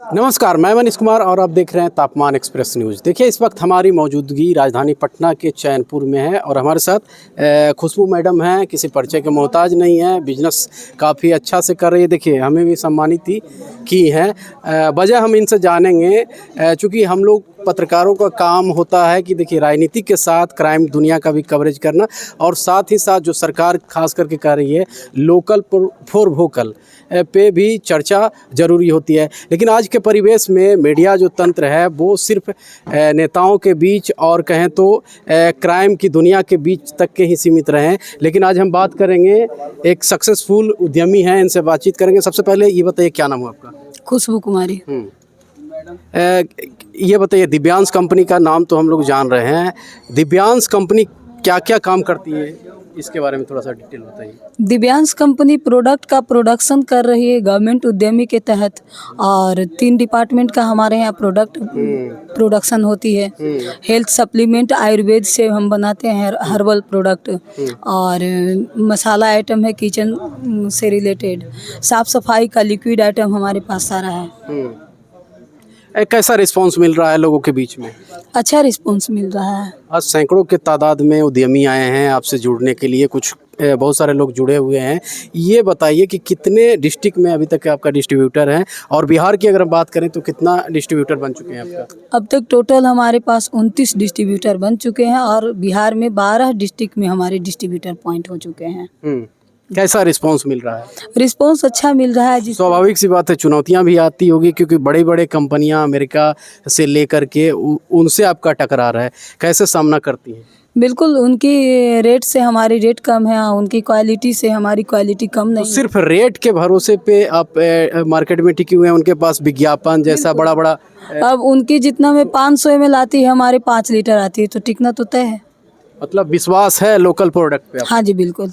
नमस्कार, मैं मनीष कुमार और आप देख रहे हैं तापमान एक्सप्रेस न्यूज़। देखिए, इस वक्त हमारी मौजूदगी राजधानी पटना के चैनपुर में है और हमारे साथ खुशबू मैडम हैं। किसी परिचय के मोहताज नहीं है, बिजनेस काफ़ी अच्छा से कर रही है। देखिए, हमें भी सम्मानित ही की हैं। वजह हम इनसे जानेंगे, चूँकि हम लोग पत्रकारों का काम होता है कि देखिए राजनीति के साथ क्राइम दुनिया का भी कवरेज करना और साथ ही साथ जो सरकार खास करके कर रही है लोकल फॉर वोकल पे भी चर्चा ज़रूरी होती है। लेकिन आज के परिवेश में मीडिया जो तंत्र है वो सिर्फ नेताओं के बीच और कहें तो क्राइम की दुनिया के बीच तक के ही सीमित रहे हैं। लेकिन आज हम बात करेंगे, एक सक्सेसफुल उद्यमी हैं, इनसे बातचीत करेंगे। सबसे पहले ये बताइए, क्या नाम है आपका? खुशबू कुमारी। ये बताइए, दिव्यांश कंपनी का नाम तो हम लोग जान रहे हैं। दिव्यांश कंपनी क्या क्या काम करती है, इसके बारे में थोड़ा सा डिटेल बताइए। दिव्यांश कंपनी प्रोडक्ट का प्रोडक्शन कर रही है गवर्नमेंट उद्यमी के तहत, और 3 डिपार्टमेंट का हमारे यहाँ प्रोडक्ट प्रोडक्शन होती है। हेल्थ सप्लीमेंट आयुर्वेद से हम बनाते हैं, हर्बल प्रोडक्ट, और मसाला आइटम है किचन से रिलेटेड। साफ सफाई का लिक्विड आइटम हमारे पास सारा है। कैसा रिस्पांस मिल रहा है लोगों के बीच में? अच्छा रिस्पांस मिल रहा है। आज सैकड़ों के तादाद में उद्यमी आए हैं आपसे जुड़ने के लिए, कुछ बहुत सारे लोग जुड़े हुए हैं। ये बताइए कि कितने डिस्ट्रिक्ट में अभी तक आपका डिस्ट्रीब्यूटर है, और बिहार की अगर हम बात करें तो कितना डिस्ट्रीब्यूटर बन चुके हैं आपका? अब तक टोटल हमारे पास 29 डिस्ट्रीब्यूटर बन चुके हैं, और बिहार में 12 डिस्ट्रिक्ट में हमारे डिस्ट्रीब्यूटर पॉइंट हो चुके हैं। कैसा रिस्पांस मिल रहा है? रिस्पांस अच्छा मिल रहा है। स्वाभाविक सी बात है, चुनौतियां भी आती होगी, क्योंकि बड़े बड़े कंपनियां अमेरिका से लेकर के उनसे आपका टकरा रहा है। कैसे सामना करती हैं? बिल्कुल, उनकी रेट से हमारी रेट कम है, उनकी क्वालिटी से हमारी क्वालिटी कम नहीं। तो सिर्फ रेट के भरोसे पे आप मार्केट में टिके हुए हैं? उनके पास विज्ञापन जैसा बड़ा बड़ा अब उनकी जितना में 500 ml आती है, हमारे 5 लीटर आती है, तो टिकना तो तय है। मतलब विश्वास है लोकल प्रोडक्ट पे? हाँ जी बिल्कुल।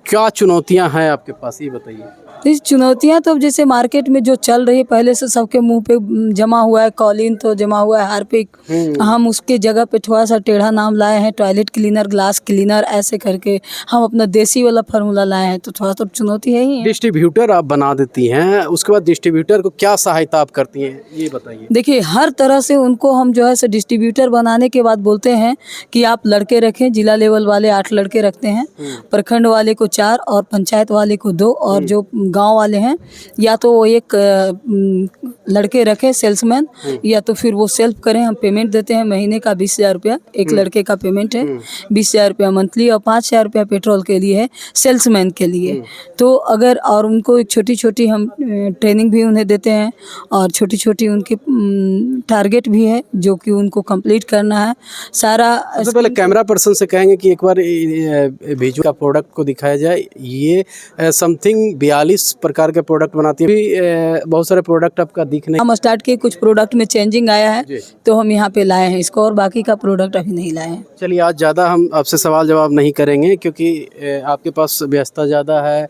क्या चुनौतियां हैं आपके पास, ये बताइए। इस चुनौतियां तो अब जैसे मार्केट में जो चल रही है, पहले से सबके मुंह पे जमा हुआ है, कॉलिन तो जमा हुआ है, हार्पिक। हम उसके जगह पे थोड़ा सा टेढ़ा नाम लाए हैं, टॉयलेट क्लीनर, ग्लास क्लीनर, ऐसे करके हम अपना देसी वाला फार्मूला लाए हैं। तो थोड़ा तो चुनौती है ही है। डिस्ट्रीब्यूटर आप बना देती हैं, उसके बाद डिस्ट्रीब्यूटर को क्या सहायता आप करती हैं, ये बताइए। देखिए, हर तरह से उनको हम जो है सो डिस्ट्रीब्यूटर बनाने के बाद बोलते हैं कि आप लड़के रखें। जिला लेवल वाले 8 लड़के रखते हैं, प्रखंड वाले को 4 और पंचायत वाले को 2, और जो गांव वाले हैं या तो वो एक लड़के रखें सेल्समैन, या तो फिर वो सेल्फ करें। हम पेमेंट देते हैं महीने का 20,000 रुपया, एक लड़के का पेमेंट है 20,000 रुपया मंथली, और 5,000 रुपया पेट्रोल के लिए है सेल्समैन के लिए। तो अगर, और उनको एक छोटी छोटी हम ट्रेनिंग भी उन्हें देते हैं, और छोटी छोटी उनकी टारगेट भी है जो कि उनको कंप्लीट करना है सारा। सबसे पहले कैमरा पर्सन से कहेंगे कि एक बार भेजो का प्रोडक्ट को दिखाया जाए। ये समथिंग 42 प्रकार के प्रोडक्ट बनाती है। बहुत सारे प्रोडक्ट आपका दिखने, हम स्टार्ट किए, कुछ प्रोडक्ट में चेंजिंग आया है तो हम यहाँ पे लाए हैं इसको, और बाकी का प्रोडक्ट अभी नहीं लाए हैं। चलिए, आज ज़्यादा हम आपसे सवाल जवाब नहीं करेंगे, क्योंकि आपके पास व्यस्तता ज़्यादा है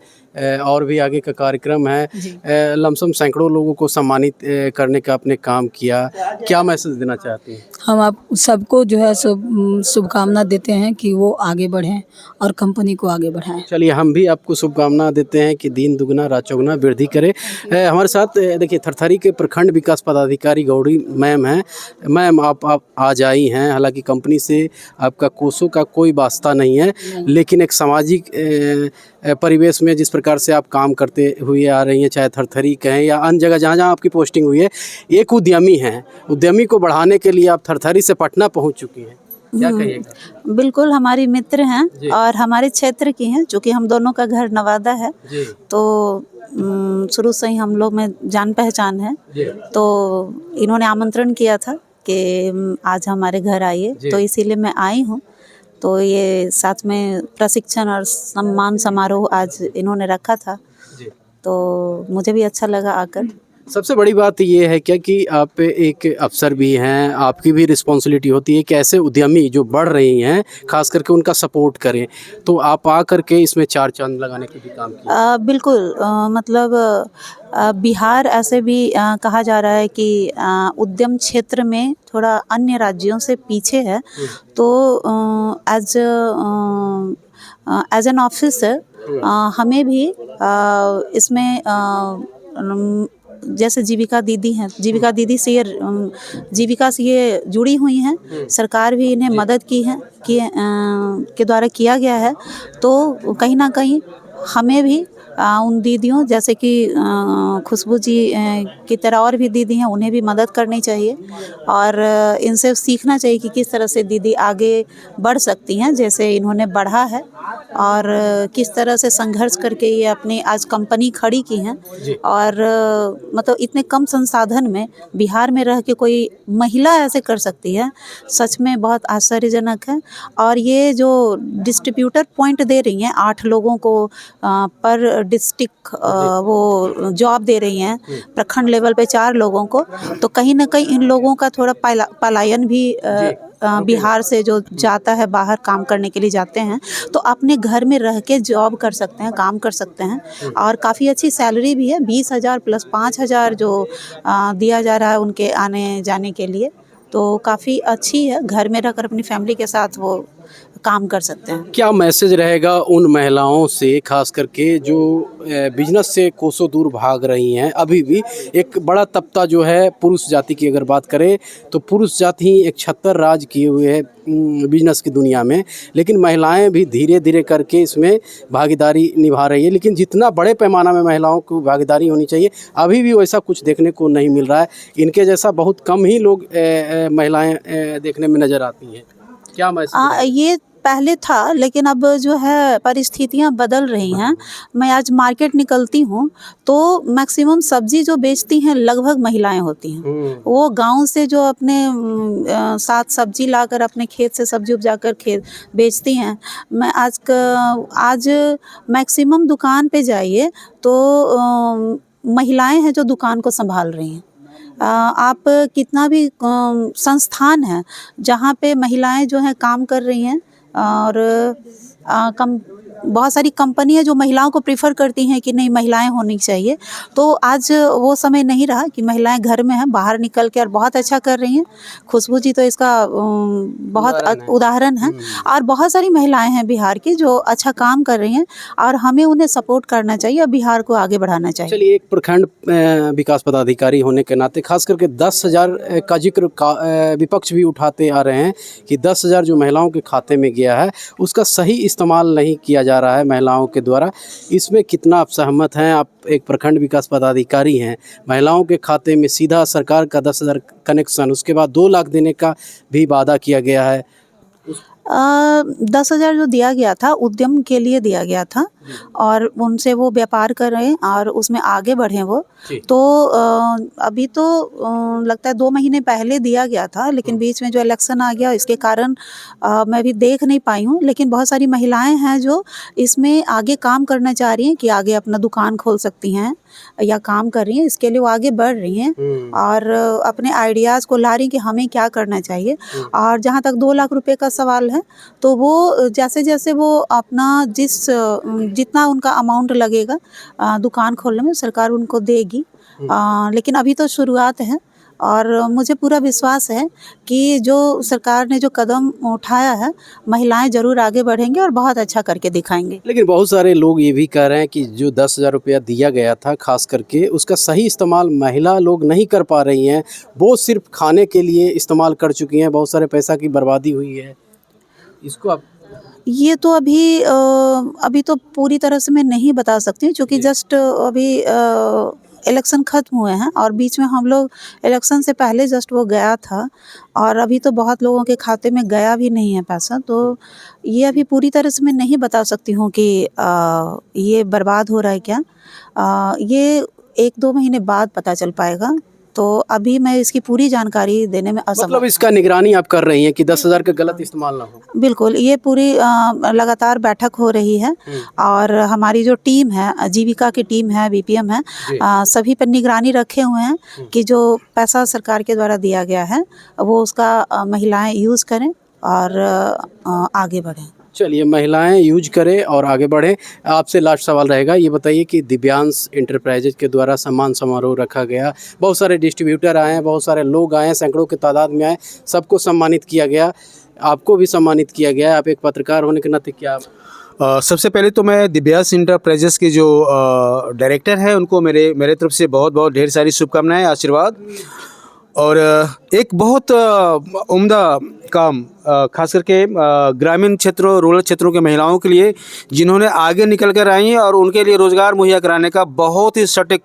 और भी आगे का कार्यक्रम है। लमसम सैकड़ों लोगों को सम्मानित करने का आपने काम किया, क्या मैसेज देना चाहती हैं? हम आप सबको जो है शुभकामना देते हैं कि वो आगे बढ़ें और कंपनी को आगे बढ़ाएं। चलिए, हम भी आपको शुभकामना देते हैं कि दिन दुगना रात चौगुना वृद्धि करे। हमारे साथ देखिए थरथरी के प्रखंड विकास पदाधिकारी गौरी मैम हैं। मैम, आप आज आई हैं, हालांकि कंपनी से आपका कोसों का कोई वास्ता नहीं है, लेकिन एक सामाजिक परिवेश में जिस प्रकार से आप काम करते हुए आ रही हैं, चाहे थरथरी कहें या अन्य जगह जहाँ जहाँ आपकी पोस्टिंग हुई है, एक उद्यमी हैं, उद्यमी को बढ़ाने के लिए आप थरथरी से पटना पहुँच चुकी हैं, क्या कहिएगा? बिल्कुल, हमारी मित्र हैं और हमारे क्षेत्र की हैं, चूँकि हम दोनों का घर नवादा है, तो शुरू से ही हम लोग में जान पहचान है। तो इन्होंने आमंत्रण किया था कि आज हमारे घर आइए, तो इसीलिए मैं आई हूँ। तो ये साथ में प्रशिक्षण और सम्मान समारोह आज इन्होंने रखा था, तो मुझे भी अच्छा लगा आकर। सबसे बड़ी बात ये है क्या कि आप एक अफसर भी हैं, आपकी भी रिस्पॉन्सिबिलिटी होती है कि ऐसे उद्यमी जो बढ़ रही हैं, खास करके उनका सपोर्ट करें। तो आप आ करके इसमें 4 चांद लगाने के भी काम किया। बिल्कुल, मतलब बिहार ऐसे भी कहा जा रहा है कि उद्यम क्षेत्र में थोड़ा अन्य राज्यों से पीछे है। तो एज एन ऑफिसर हमें भी इसमें जैसे जीविका दीदी हैं, जीविका दीदी से ये जीविका से ये जुड़ी हुई हैं, सरकार भी इन्हें मदद की है कि के द्वारा किया गया है। तो कहीं ना कहीं हमें भी उन दीदियों जैसे कि खुशबू जी की तरह और भी दीदी हैं, उन्हें भी मदद करनी चाहिए और इनसे सीखना चाहिए कि किस तरह से दीदी आगे बढ़ सकती हैं जैसे इन्होंने बढ़ा है और किस तरह से संघर्ष करके ये अपनी आज कंपनी खड़ी की हैं। और मतलब इतने कम संसाधन में बिहार में रह के कोई महिला ऐसे कर सकती है, सच में बहुत आश्चर्यजनक है। और ये जो डिस्ट्रीब्यूटर पॉइंट दे रही हैं 8 लोगों को पर डिस्ट्रिक्ट वो जॉब दे रही हैं, प्रखंड लेवल पे 4 लोगों को, तो कहीं ना कहीं इन लोगों का थोड़ा पलायन भी बिहार से जो जाता है बाहर काम करने के लिए जाते हैं, तो अपने घर में रह के जॉब कर सकते हैं, काम कर सकते हैं और काफ़ी अच्छी सैलरी भी है, 20,000 प्लस 5,000 जो दिया जा रहा है उनके आने जाने के लिए, तो काफ़ी अच्छी है। घर में रहकर अपनी फैमिली के साथ वो काम कर सकते हैं। क्या मैसेज रहेगा उन महिलाओं से, खास करके जो बिजनेस से कोसों दूर भाग रही हैं? अभी भी एक बड़ा तबका जो है पुरुष जाति की अगर बात करें तो पुरुष जाति ही एक छत्तर राज किए हुए है बिजनेस की दुनिया में, लेकिन महिलाएं भी धीरे धीरे करके इसमें भागीदारी निभा रही है। लेकिन जितना बड़े पैमाना में महिलाओं को भागीदारी होनी चाहिए अभी भी वैसा कुछ देखने को नहीं मिल रहा है। इनके जैसा बहुत कम ही लोग महिलाएं देखने में नज़र आती हैं। क्या मैसेज? ये पहले था लेकिन अब जो है परिस्थितियां बदल रही हैं। मैं आज मार्केट निकलती हूँ तो मैक्सिमम सब्जी जो बेचती हैं लगभग महिलाएं होती हैं। वो गांव से जो अपने साथ सब्जी लाकर अपने खेत से सब्जी उपजाकर खेत बेचती हैं। मैं आज मैक्सिमम दुकान पे जाइए तो महिलाएं हैं जो दुकान को संभाल रही हैं। आप कितना भी संस्थान है जहाँ पे महिलाएं जो हैं काम कर रही हैं और बहुत सारी कंपनियां जो महिलाओं को प्रीफर करती हैं कि नहीं महिलाएं होनी चाहिए, तो आज वो समय नहीं रहा कि महिलाएं घर में हैं, बाहर निकल के और बहुत अच्छा कर रही हैं। खुशबू जी तो इसका बहुत उदाहरण है और बहुत सारी महिलाएं हैं बिहार की जो अच्छा काम कर रही हैं और हमें उन्हें सपोर्ट करना चाहिए और बिहार को आगे बढ़ाना चाहिए। चलिए, एक प्रखंड विकास पदाधिकारी होने के नाते खास करके 10,000 का जिक्र विपक्ष भी उठाते आ रहे हैं कि 10,000 जो महिलाओं के खाते में गया है उसका सही इस्तेमाल नहीं किया जा रहा है महिलाओं के द्वारा। इसमें कितना आप सहमत हैं? आप एक प्रखंड विकास पदाधिकारी हैं, महिलाओं के खाते में सीधा सरकार का 10,000 कनेक्शन, उसके बाद 2 लाख देने का भी वादा किया गया है। 10,000 जो दिया गया था उद्यम के लिए दिया गया था और उनसे वो व्यापार कर रहे हैं और उसमें आगे बढ़े वो। तो अभी तो लगता है 2 महीने पहले दिया गया था, लेकिन बीच में जो इलेक्शन आ गया इसके कारण मैं भी देख नहीं पाई हूँ। लेकिन बहुत सारी महिलाएं हैं जो इसमें आगे काम करना चाह रही हैं कि आगे अपना दुकान खोल सकती हैं या काम कर रही हैं, इसके लिए वो आगे बढ़ रही हैं और अपने आइडियाज़ को ला रही हैं कि हमें क्या करना चाहिए। और जहाँ तक 2 लाख रुपए का सवाल है तो वो जैसे जैसे वो अपना जितना उनका अमाउंट लगेगा दुकान खोलने में सरकार उनको देगी। लेकिन अभी तो शुरुआत है और मुझे पूरा विश्वास है कि जो सरकार ने जो कदम उठाया है महिलाएं ज़रूर आगे बढ़ेंगे और बहुत अच्छा करके दिखाएंगे। लेकिन बहुत सारे लोग ये भी कह रहे हैं कि जो 10,000 रुपया दिया गया था खास करके उसका सही इस्तेमाल महिला लोग नहीं कर पा रही हैं, वो सिर्फ खाने के लिए इस्तेमाल कर चुकी हैं, बहुत सारे पैसा की बर्बादी हुई है। इसको आप ये तो अभी तो पूरी तरह से मैं नहीं बता सकती क्योंकि जस्ट अभी इलेक्शन ख़त्म हुए हैं और बीच में हम लोग इलेक्शन से पहले जस्ट वो गया था और अभी तो बहुत लोगों के खाते में गया भी नहीं है पैसा। तो ये अभी पूरी तरह से मैं नहीं बता सकती हूँ कि ये बर्बाद हो रहा है क्या। ये 1-2 महीने बाद पता चल पाएगा। तो अभी मैं इसकी पूरी जानकारी देने में असमर्थ। मतलब इसका निगरानी आप कर रही हैं कि 10,000 का गलत इस्तेमाल ना हो? बिल्कुल, ये पूरी लगातार बैठक हो रही है और हमारी जो टीम है, जीविका की टीम है, बीपीएम है, सभी पर निगरानी रखे हुए हैं कि जो पैसा सरकार के द्वारा दिया गया है वो उसका महिलाएं यूज़ करें और आगे बढ़ें। चलिए, महिलाएं यूज करें और आगे बढ़ें। आपसे लास्ट सवाल रहेगा, ये बताइए कि दिव्यांश इंटरप्राइजेज के द्वारा सम्मान समारोह रखा गया, बहुत सारे डिस्ट्रीब्यूटर आए हैं, बहुत सारे लोग आए हैं, सैकड़ों की तादाद में आए, सबको सम्मानित किया गया, आपको भी सम्मानित किया गया। आप एक पत्रकार होने के नाते क्या सबसे पहले तो मैं दिव्यास इंटरप्राइजेस के जो डायरेक्टर हैं उनको मेरे तरफ से बहुत बहुत ढेर सारी शुभकामनाएं, आशीर्वाद। और एक बहुत उम्दा काम खास करके ग्रामीण क्षेत्रों, रूरल क्षेत्रों के महिलाओं के लिए जिन्होंने आगे निकल कर आई हैं और उनके लिए रोज़गार मुहैया कराने का बहुत ही सटीक,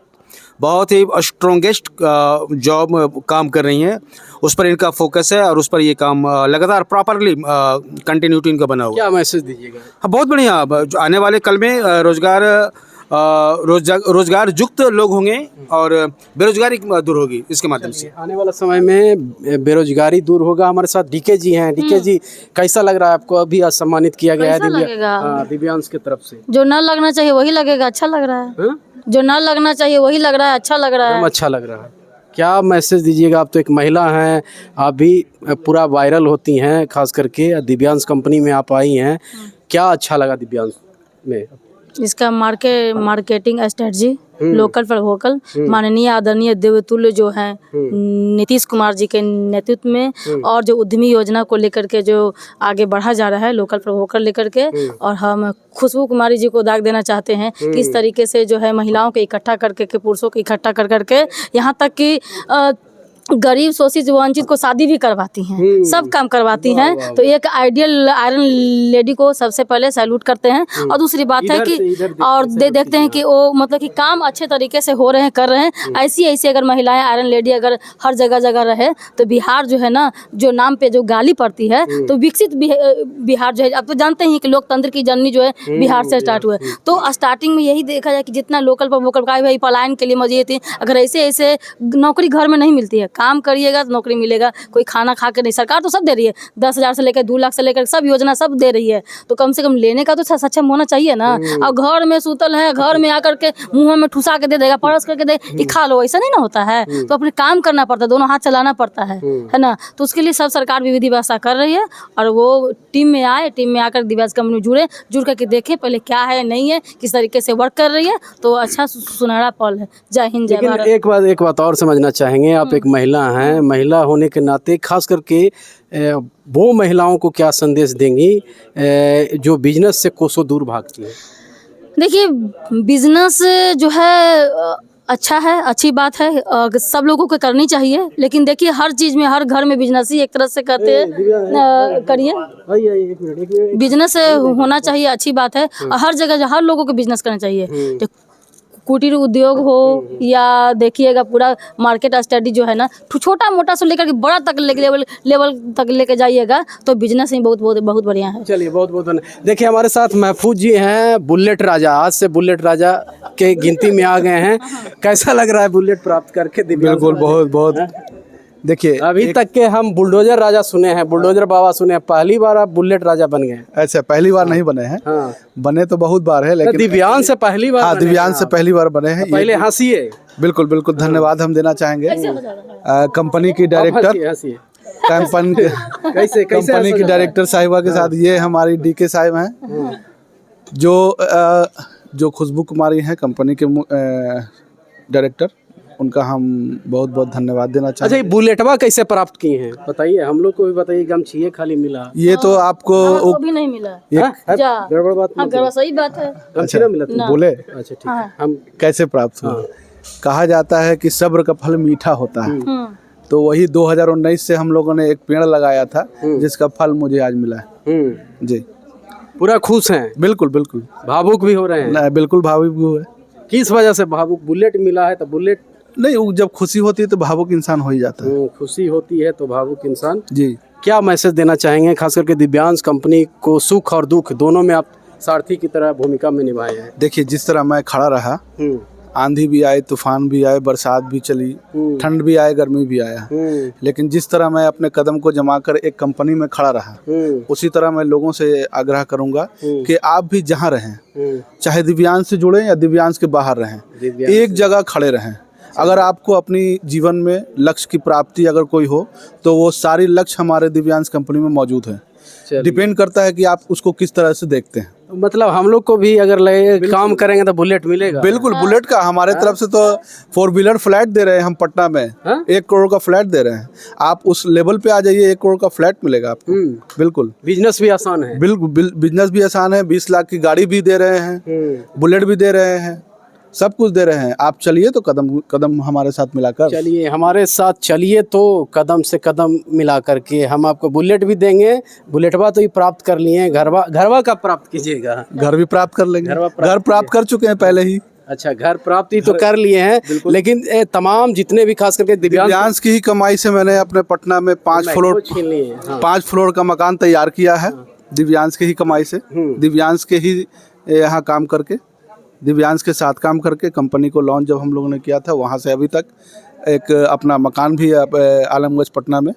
बहुत ही स्ट्रॉन्गेस्ट जॉब काम कर रही हैं, उस पर इनका फोकस है और उस पर ये काम लगातार प्रॉपरली कंटिन्यूटी इनका बना हुआ। क्या मैसेज दीजिएगा? हाँ, बहुत बढ़िया। जो आने वाले कल में रोजगार युक्त लोग होंगे और बेरोजगारी दूर होगी इसके माध्यम से। आने वाला समय में बेरोजगारी दूर होगा। हमारे साथ डीके जी हैं। डीके जी, कैसा लग रहा है आपको? अभी आज सम्मानित किया गया है दिव्यांश की तरफ से। जो न लगना चाहिए वही लगेगा, अच्छा लग रहा है। जो न लगना चाहिए वही लग रहा है, अच्छा लग रहा है। अच्छा लग रहा है। क्या मैसेज दीजिएगा? आप तो एक महिला हैं, आप भी पूरा वायरल होती हैं, खास करके दिव्यांश कंपनी में आप आई हैं। क्या अच्छा लगा दिव्यांश में? इसका marketing strategy, local for vocal, माननीय आदरणीय देवतुल्य जो हैं नीतीश कुमार जी के नेतृत्व में, और जो उद्यमी योजना को लेकर के जो आगे बढ़ा जा रहा है लोकल फॉर वोकल लेकर के। और हम खुशबू कुमारी जी को दाग देना चाहते हैं कि इस तरीके से जो है महिलाओं को इकट्ठा करके, पुरुषों को इकट्ठा कर करके, यहाँ तक कि गरीब शोषित वंचित को शादी भी करवाती हैं, सब काम करवाती हैं। तो एक आइडियल आयरन लेडी को सबसे पहले सैल्यूट करते हैं। और दूसरी बात है कि और देखते हैं कि वो मतलब कि काम अच्छे तरीके से हो रहे हैं, कर रहे हैं। ऐसी अगर महिलाएं आयरन लेडी अगर हर जगह रहे तो बिहार जो है ना, जो नाम पे जो गाली पड़ती है, तो विकसित बिहार जो है, आप तो जानते हैं कि लोकतंत्र की जर्नी जो है बिहार से स्टार्ट हुआ है। तो स्टार्टिंग में यही देखा जाए कि जितना लोकल पर वोकल का भाई पलायन के लिए मौजूद थी, अगर ऐसे नौकरी घर में नहीं मिलती है, काम करिएगा तो नौकरी मिलेगा। कोई खाना खा के नहीं, सरकार तो सब दे रही है, 10,000 से लेकर 2 लाख से लेकर सब योजना सब दे रही है। तो कम से कम लेने का तो सक्षम होना चाहिए ना। और घर में सूतल है, घर में आकर के मुंह में ठुसा के दे देगा, परस करके दे कि खा लो, ऐसा नहीं ना होता है। तो अपने काम करना पड़ता है, दोनों हाथ चलाना पड़ता है ना। तो उसके लिए सब सरकार विधि व्यवस्था कर रही है। और वो टीम में आकर दिव्यांश कंपनी में जुड़ करके देखे पहले क्या है, नहीं है, किस तरीके से वर्क कर रही है। तो अच्छा सुनहरा पल है। जय हिंद, जय भारत। एक बात और समझना चाहेंगे, आप एक महिला हैं, महिला होने के नाते खास करके वो महिलाओं को क्या संदेश देंगी जो बिजनेस से कोसों दूर भागती है? देखिए, बिजनेस जो है अच्छा है, अच्छी बात है, सब लोगों को करनी चाहिए। लेकिन देखिए, हर चीज़ में, हर घर में बिजनेस ही एक तरह से करते हैं। करिए, बिजनेस होना चाहिए, अच्छी बात है। और हर जगह हर लोगों को बिजनेस करना चाहिए। कुटीर उद्योग हो या देखिएगा पूरा मार्केट स्टडी जो है ना, छोटा मोटा से लेकर के बड़ा तक लेवल तक लेके जाइएगा तो बिजनेस ही बहुत बढ़िया है। चलिए, बहुत धन्यवाद। देखिए, हमारे साथ महफूज जी हैं, बुलेट राजा। आज से बुलेट राजा के गिनती में आ गए हैं। कैसा लग रहा है बुलेट प्राप्त करके? बिल्कुल, बहुत देखिए, अभी तक के हम बुलडोजर राजा सुने हैं, बुलडोजर बाबा सुने हैं, पहली बार आप बुलेट राजा बन गए। ऐसा पहली बार नहीं बने हैं। हाँ। बने तो बहुत बार है, लेकिन दिव्यांश से पहली बार। हाँ, दिव्यांश से पहली बार बने हैं। पहले हंसिए। बिल्कुल धन्यवाद हम देना चाहेंगे कंपनी की डायरेक्टर, कंपनी की डायरेक्टर साहिबा के साथ। ये हमारी डीके साहिब हैं, जो खुशबू कुमारी हैं कंपनी के डायरेक्टर। उनका हम बहुत धन्यवाद देना चाहते हैं। अच्छा, बुलेटवा कैसे प्राप्त किए हैं बताइए? हम लोग को भी बताइए। गमछिए खाली मिला, ये तो आपको भी नहीं मिला। गड़बड़ बात नहीं। सही बात है। अच्छा, मिला बोले। अच्छा, ठीक है। हम कैसे प्राप्त हुआ? कहा जाता है कि सब्र का फल मीठा होता है। तो वही 2019 से हम लोगों ने एक पेड़ लगाया था, जिसका फल मुझे आज मिला है। जी, पूरा खुश हैं? बिल्कुल भावुक भी हो रहे हैं? बिल्कुल भावुक भी हुए। किस वजह से भावुक? बुलेट मिला है तो बुलेट नहीं, जब खुशी होती है तो भावुक इंसान हो ही जाता है। खुशी होती है तो भावुक इंसान। जी, क्या मैसेज देना चाहेंगे खास करके दिव्यांश कंपनी को? सुख और दुख दोनों में आप सारथी की तरह भूमिका में निभाए हैं। देखिए, जिस तरह मैं खड़ा रहा, आंधी भी आए, तूफान भी आए, बरसात भी चली, ठंड भी आए, गर्मी भी आया, लेकिन जिस तरह मैं अपने कदम को जमाकर एक कंपनी में खड़ा रहा, उसी तरह मैं लोगों से आग्रह करूंगा कि आप भी जहां रहें, चाहे दिव्यांश से जुड़े या दिव्यांश के बाहर रहें, एक जगह खड़े रहें। अगर आपको अपनी जीवन में लक्ष्य की प्राप्ति अगर कोई हो, तो वो सारी लक्ष्य हमारे दिव्यांश कंपनी में मौजूद है। डिपेंड करता है कि आप उसको किस तरह से देखते हैं। मतलब हम लोग को भी अगर लगे काम करेंगे तो बुलेट मिलेगा। बिल्कुल, बुलेट का हमारे तरफ से तो 4 व्हीलर फ्लैट दे रहे हैं हम पटना में। 1 करोड़ का फ्लैट दे रहे हैं। आप उस लेवल पे आ जाइए, 1 करोड़ का फ्लैट मिलेगा आपको। बिल्कुल, बिजनेस भी आसान है। बिल्कुल बिजनेस भी आसान है। 20 लाख की गाड़ी भी दे रहे हैं, बुलेट भी दे रहे हैं, सब कुछ दे रहे हैं। आप चलिए तो कदम कदम हमारे साथ मिलाकर। चलिए हमारे साथ चलिए तो कदम से कदम मिला करके हम आपको बुलेट भी देंगे। बुलेटवा तो ही प्राप्त कर लिए हैं, घरवा कब प्राप्त कीजिएगा? घर भी प्राप्त कर लेंगे। घर प्राप्त कर चुके हैं पहले ही। अच्छा, घर प्राप्ति तो कर लिए हैं, लेकिन तमाम जितने भी खास करके दिव्यांश की ही कमाई से मैंने अपने पटना में 5 फ्लोर छीन लिए हैं। हाँ। 5 फ्लोर का मकान तैयार किया है। दिव्यांश की ही कमाई से, दिव्यांश के ही यहाँ काम करके, दिव्यांश के साथ काम करके कंपनी को लॉन्च जब हम लोगों ने किया था, वहाँ से अभी तक एक अपना मकान भी है आलमगंज पटना में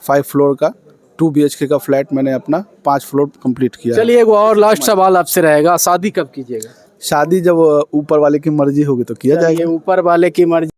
5 फ्लोर का 2 BHK का फ्लैट मैंने अपना 5 फ्लोर कंप्लीट किया। चलिए एक और लास्ट सवाल आपसे रहेगा, शादी कब कीजिएगा? शादी जब ऊपर वाले की मर्जी होगी तो किया जाएगा। ऊपर वाले की मर्जी।